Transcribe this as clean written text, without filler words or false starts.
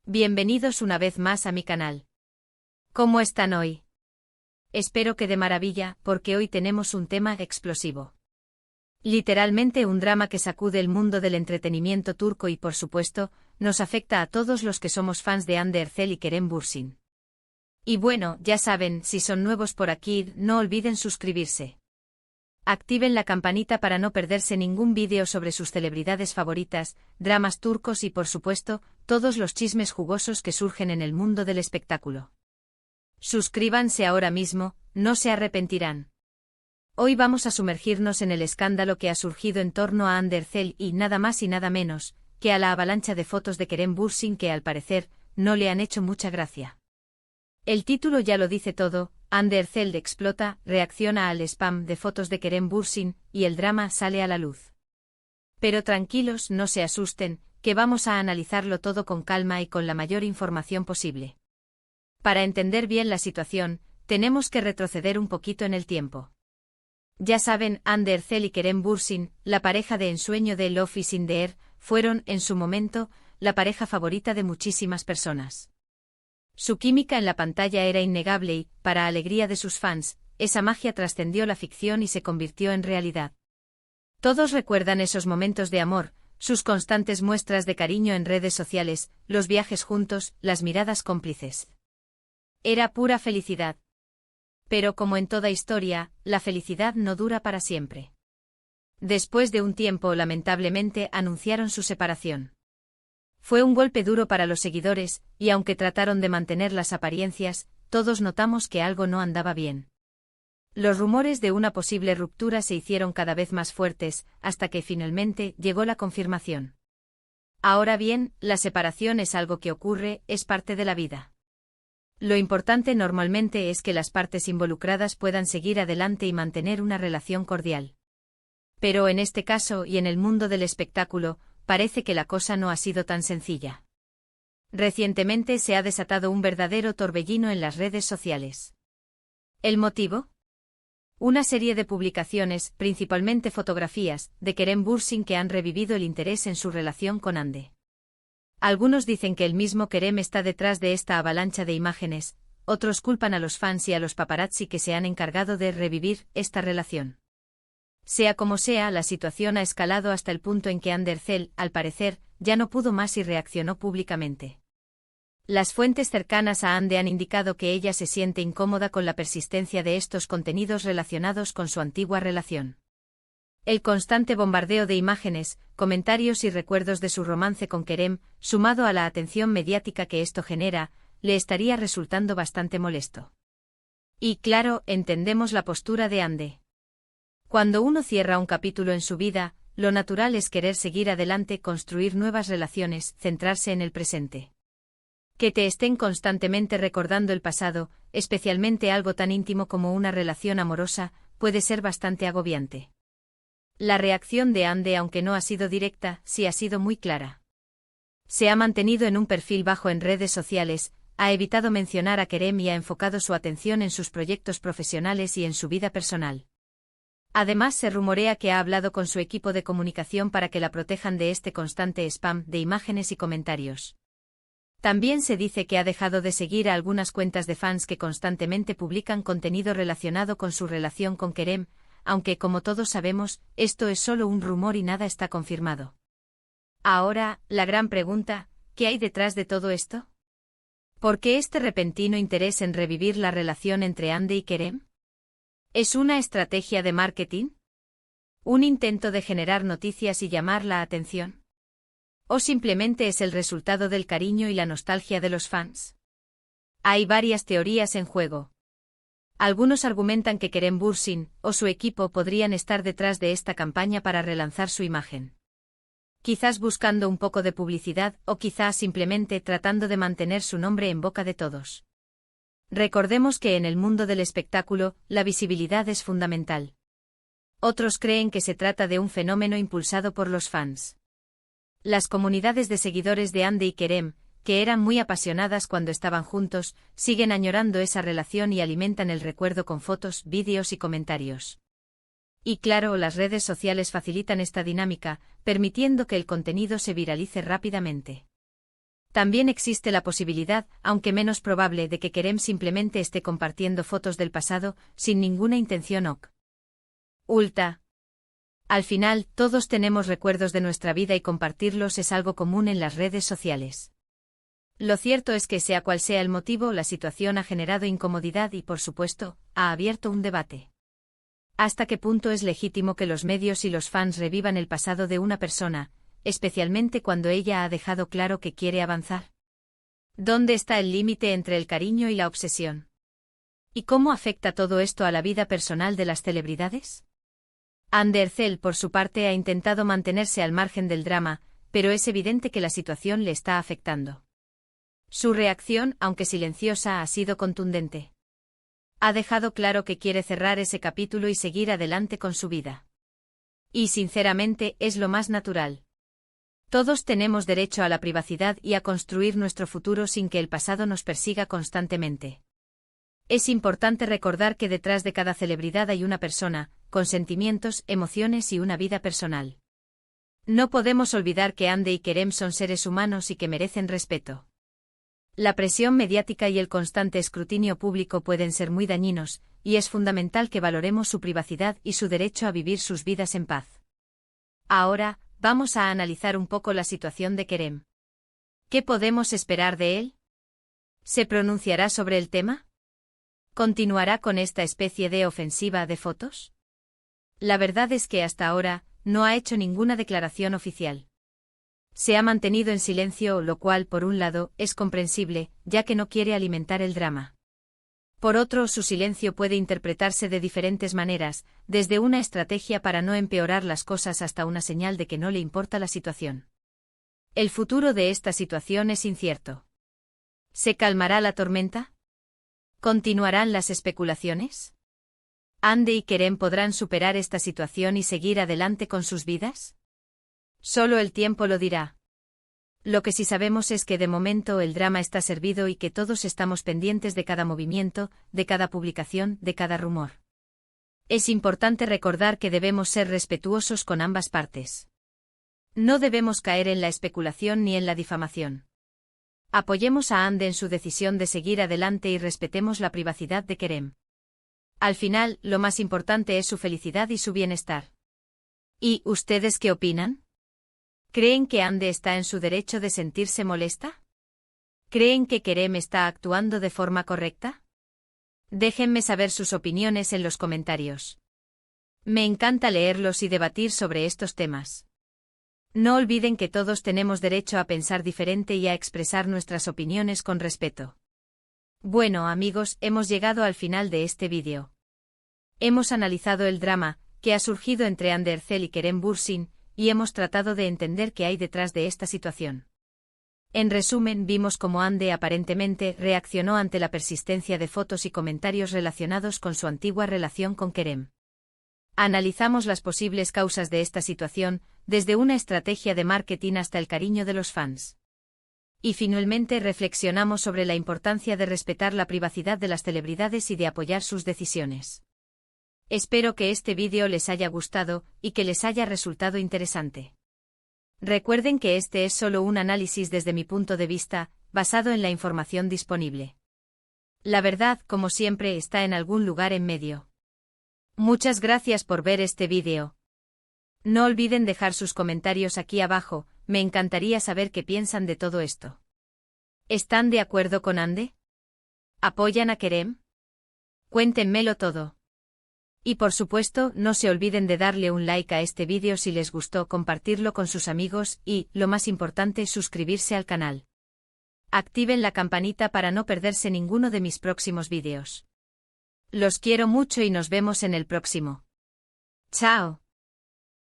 Bienvenidos una vez más a mi canal. ¿Cómo están hoy? Espero que de maravilla, porque hoy tenemos un tema explosivo. Literalmente un drama que sacude el mundo del entretenimiento turco y por supuesto, nos afecta a todos los que somos fans de Hande Erçel y Kerem Bürsin. Y bueno, ya saben, si son nuevos por aquí, no olviden suscribirse. Activen la campanita para no perderse ningún vídeo sobre sus celebridades favoritas, dramas turcos y por supuesto, todos los chismes jugosos que surgen en el mundo del espectáculo. Suscríbanse ahora mismo, no se arrepentirán. Hoy vamos a sumergirnos en el escándalo que ha surgido en torno a Hande Erçel y nada más y nada menos, que a la avalancha de fotos de Kerem Bürsin que al parecer, no le han hecho mucha gracia. El título ya lo dice todo. Hande Erçel explota, reacciona al spam de fotos de Kerem Bürsin, y el drama sale a la luz. Pero tranquilos, no se asusten, que vamos a analizarlo todo con calma y con la mayor información posible. Para entender bien la situación, tenemos que retroceder un poquito en el tiempo. Ya saben, Hande Erçel y Kerem Bürsin, la pareja de ensueño de Love is in the air, fueron, en su momento, la pareja favorita de muchísimas personas. Su química en la pantalla era innegable y, para alegría de sus fans, esa magia trascendió la ficción y se convirtió en realidad. Todos recuerdan esos momentos de amor, sus constantes muestras de cariño en redes sociales, los viajes juntos, las miradas cómplices. Era pura felicidad. Pero como en toda historia, la felicidad no dura para siempre. Después de un tiempo, lamentablemente, anunciaron su separación. Fue un golpe duro para los seguidores, y aunque trataron de mantener las apariencias, todos notamos que algo no andaba bien. Los rumores de una posible ruptura se hicieron cada vez más fuertes, hasta que finalmente llegó la confirmación. Ahora bien, la separación es algo que ocurre, es parte de la vida. Lo importante normalmente es que las partes involucradas puedan seguir adelante y mantener una relación cordial. Pero en este caso y en el mundo del espectáculo, parece que la cosa no ha sido tan sencilla. Recientemente se ha desatado un verdadero torbellino en las redes sociales. ¿El motivo? Una serie de publicaciones, principalmente fotografías, de Kerem Bürsin que han revivido el interés en su relación con Hande. Algunos dicen que el mismo Kerem está detrás de esta avalancha de imágenes, otros culpan a los fans y a los paparazzi que se han encargado de revivir esta relación. Sea como sea, la situación ha escalado hasta el punto en que Hande Erçel, al parecer, ya no pudo más y reaccionó públicamente. Las fuentes cercanas a Hande han indicado que ella se siente incómoda con la persistencia de estos contenidos relacionados con su antigua relación. El constante bombardeo de imágenes, comentarios y recuerdos de su romance con Kerem, sumado a la atención mediática que esto genera, le estaría resultando bastante molesto. Y claro, entendemos la postura de Hande. Cuando uno cierra un capítulo en su vida, lo natural es querer seguir adelante, construir nuevas relaciones, centrarse en el presente. Que te estén constantemente recordando el pasado, especialmente algo tan íntimo como una relación amorosa, puede ser bastante agobiante. La reacción de Hande, aunque no ha sido directa, sí ha sido muy clara. Se ha mantenido en un perfil bajo en redes sociales, ha evitado mencionar a Kerem y ha enfocado su atención en sus proyectos profesionales y en su vida personal. Además, se rumorea que ha hablado con su equipo de comunicación para que la protejan de este constante spam de imágenes y comentarios. También se dice que ha dejado de seguir a algunas cuentas de fans que constantemente publican contenido relacionado con su relación con Kerem, aunque como todos sabemos, esto es solo un rumor y nada está confirmado. Ahora, la gran pregunta, ¿qué hay detrás de todo esto? ¿Por qué este repentino interés en revivir la relación entre Hande y Kerem? ¿Es una estrategia de marketing? ¿Un intento de generar noticias y llamar la atención? ¿O simplemente es el resultado del cariño y la nostalgia de los fans? Hay varias teorías en juego. Algunos argumentan que Kerem Bürsin o su equipo podrían estar detrás de esta campaña para relanzar su imagen. Quizás buscando un poco de publicidad o quizás simplemente tratando de mantener su nombre en boca de todos. Recordemos que en el mundo del espectáculo, la visibilidad es fundamental. Otros creen que se trata de un fenómeno impulsado por los fans. Las comunidades de seguidores de Hande y Kerem, que eran muy apasionadas cuando estaban juntos, siguen añorando esa relación y alimentan el recuerdo con fotos, vídeos y comentarios. Y claro, las redes sociales facilitan esta dinámica, permitiendo que el contenido se viralice rápidamente. También existe la posibilidad, aunque menos probable, de que Kerem simplemente esté compartiendo fotos del pasado, sin ninguna intención oculta. Al final, todos tenemos recuerdos de nuestra vida y compartirlos es algo común en las redes sociales. Lo cierto es que, sea cual sea el motivo, la situación ha generado incomodidad y, por supuesto, ha abierto un debate. ¿Hasta qué punto es legítimo que los medios y los fans revivan el pasado de una persona, especialmente cuando ella ha dejado claro que quiere avanzar? ¿Dónde está el límite entre el cariño y la obsesión? ¿Y cómo afecta todo esto a la vida personal de las celebridades? Andercel, por su parte, ha intentado mantenerse al margen del drama, pero es evidente que la situación le está afectando. Su reacción, aunque silenciosa, ha sido contundente. Ha dejado claro que quiere cerrar ese capítulo y seguir adelante con su vida. Y sinceramente, es lo más natural. Todos tenemos derecho a la privacidad y a construir nuestro futuro sin que el pasado nos persiga constantemente. Es importante recordar que detrás de cada celebridad hay una persona, con sentimientos, emociones y una vida personal. No podemos olvidar que Hande y Kerem son seres humanos y que merecen respeto. La presión mediática y el constante escrutinio público pueden ser muy dañinos, y es fundamental que valoremos su privacidad y su derecho a vivir sus vidas en paz. Ahora, vamos a analizar un poco la situación de Kerem. ¿Qué podemos esperar de él? ¿Se pronunciará sobre el tema? ¿Continuará con esta especie de ofensiva de fotos? La verdad es que hasta ahora, no ha hecho ninguna declaración oficial. Se ha mantenido en silencio, lo cual, por un lado, es comprensible, ya que no quiere alimentar el drama. Por otro, su silencio puede interpretarse de diferentes maneras, desde una estrategia para no empeorar las cosas hasta una señal de que no le importa la situación. El futuro de esta situación es incierto. ¿Se calmará la tormenta? ¿Continuarán las especulaciones? ¿Hande y Kerem podrán superar esta situación y seguir adelante con sus vidas? Solo el tiempo lo dirá. Lo que sí sabemos es que de momento el drama está servido y que todos estamos pendientes de cada movimiento, de cada publicación, de cada rumor. Es importante recordar que debemos ser respetuosos con ambas partes. No debemos caer en la especulación ni en la difamación. Apoyemos a Hande en su decisión de seguir adelante y respetemos la privacidad de Kerem. Al final, lo más importante es su felicidad y su bienestar. ¿Y ustedes qué opinan? ¿Creen que Hande está en su derecho de sentirse molesta? ¿Creen que Kerem está actuando de forma correcta? Déjenme saber sus opiniones en los comentarios. Me encanta leerlos y debatir sobre estos temas. No olviden que todos tenemos derecho a pensar diferente y a expresar nuestras opiniones con respeto. Bueno, amigos, hemos llegado al final de este vídeo. Hemos analizado el drama que ha surgido entre Andercel y Kerem Bürsin, y hemos tratado de entender qué hay detrás de esta situación. En resumen, vimos cómo Hande aparentemente reaccionó ante la persistencia de fotos y comentarios relacionados con su antigua relación con Kerem. Analizamos las posibles causas de esta situación, desde una estrategia de marketing hasta el cariño de los fans. Y finalmente reflexionamos sobre la importancia de respetar la privacidad de las celebridades y de apoyar sus decisiones. Espero que este vídeo les haya gustado y que les haya resultado interesante. Recuerden que este es solo un análisis desde mi punto de vista, basado en la información disponible. La verdad, como siempre, está en algún lugar en medio. Muchas gracias por ver este vídeo. No olviden dejar sus comentarios aquí abajo, me encantaría saber qué piensan de todo esto. ¿Están de acuerdo con Hande? ¿Apoyan a Kerem? Cuéntenmelo todo. Y por supuesto, no se olviden de darle un like a este vídeo si les gustó, compartirlo con sus amigos y, lo más importante, suscribirse al canal. Activen la campanita para no perderse ninguno de mis próximos vídeos. Los quiero mucho y nos vemos en el próximo. ¡Chao!